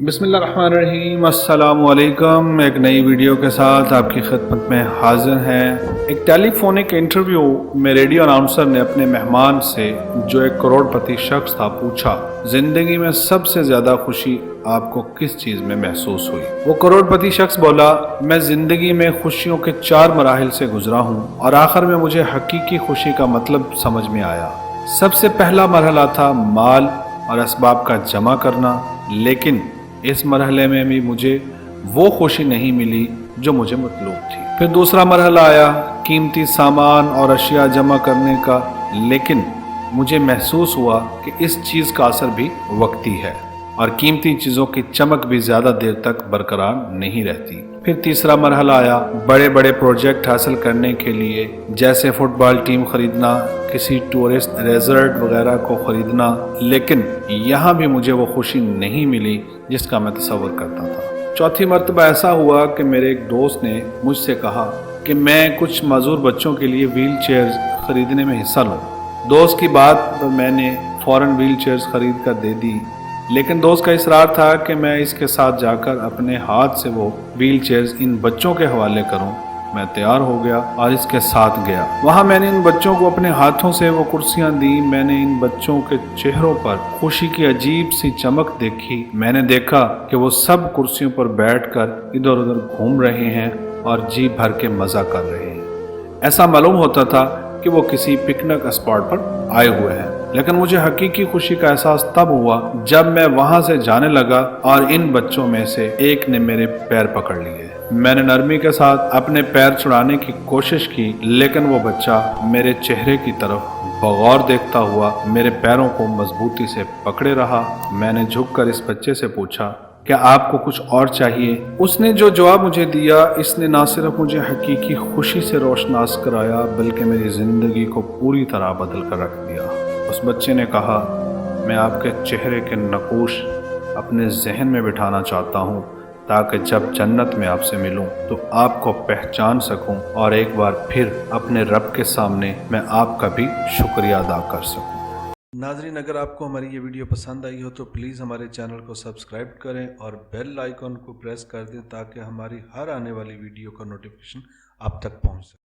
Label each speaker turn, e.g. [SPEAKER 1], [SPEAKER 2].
[SPEAKER 1] بسم اللہ الرحمن الرحیم، السلام علیکم۔ ایک نئی ویڈیو کے ساتھ آپ کی خدمت میں حاضر ہیں۔ ایک ٹیلی فونک انٹرویو میں ریڈیو اناؤنسر نے اپنے مہمان سے، جو ایک کروڑ پتی شخص تھا، پوچھا زندگی میں سب سے زیادہ خوشی آپ کو کس چیز میں محسوس ہوئی؟ وہ کروڑ پتی شخص بولا، میں زندگی میں خوشیوں کے 4 مراحل سے گزرا ہوں اور آخر میں مجھے حقیقی خوشی کا مطلب سمجھ میں آیا۔ سب سے پہلا مرحلہ تھا مال اور اسباب کا جمع کرنا، لیکن اس مرحلے میں بھی مجھے وہ خوشی نہیں ملی جو مجھے مطلوب تھی۔ پھر دوسرا مرحلہ آیا قیمتی سامان اور اشیاء جمع کرنے کا، لیکن مجھے محسوس ہوا کہ اس چیز کا اثر بھی وقتی ہے اور قیمتی چیزوں کی چمک بھی زیادہ دیر تک برقرار نہیں رہتی۔ پھر تیسرا مرحلہ آیا بڑے بڑے پروجیکٹ حاصل کرنے کے لیے، جیسے فٹ بال ٹیم خریدنا، کسی ٹورسٹ ریزورٹ وغیرہ کو خریدنا، لیکن یہاں بھی مجھے وہ خوشی نہیں ملی جس کا میں تصور کرتا تھا۔ چوتھی مرتبہ ایسا ہوا کہ میرے ایک دوست نے مجھ سے کہا کہ میں کچھ معذور بچوں کے لیے ویل چیئرز خریدنے میں حصہ لوں۔ دوست کی بات پر میں نے فوراً ویل چیئرز خرید کر دے دی، لیکن دوست کا اصرار تھا کہ میں اس کے ساتھ جا کر اپنے ہاتھ سے وہ ویل چیئرز ان بچوں کے حوالے کروں۔ میں تیار ہو گیا اور اس کے ساتھ گیا۔ وہاں میں نے ان بچوں کو اپنے ہاتھوں سے وہ کرسیاں دی۔ میں نے ان بچوں کے چہروں پر خوشی کی عجیب سی چمک دیکھی۔ میں نے دیکھا کہ وہ سب کرسیوں پر بیٹھ کر ادھر ادھر گھوم رہے ہیں اور جی بھر کے مزہ کر رہے ہیں۔ ایسا معلوم ہوتا تھا کہ وہ کسی پکنک اسپاٹ پر آئے ہوئے ہیں، لیکن مجھے حقیقی خوشی کا احساس تب ہوا جب میں وہاں سے جانے لگا اور ان بچوں میں سے ایک نے میرے پیر پکڑ لیے۔ میں نے نرمی کے ساتھ اپنے پیر چھڑانے کی کوشش کی، لیکن وہ بچہ میرے چہرے کی طرف بغور دیکھتا ہوا میرے پیروں کو مضبوطی سے پکڑے رہا۔ میں نے جھک کر اس بچے سے پوچھا، کیا آپ کو کچھ اور چاہیے؟ اس نے جو جواب مجھے دیا، اس نے نہ صرف مجھے حقیقی خوشی سے روشناس کرایا، بلکہ میری زندگی کو پوری طرح بدل کر رکھ دیا۔ اس بچے نے کہا، میں آپ کے چہرے کے نقوش اپنے ذہن میں بٹھانا چاہتا ہوں تاکہ جب جنت میں آپ سے ملوں تو آپ کو پہچان سکوں اور ایک بار پھر اپنے رب کے سامنے میں آپ کا بھی شکریہ ادا کر سکوں۔ ناظرین، اگر آپ کو ہماری یہ ویڈیو پسند آئی ہو تو پلیز ہمارے چینل کو سبسکرائب کریں اور بیل آئیکن کو پریس کر دیں تاکہ ہماری ہر آنے والی ویڈیو کا نوٹیفیکیشن آپ تک پہنچ سکے۔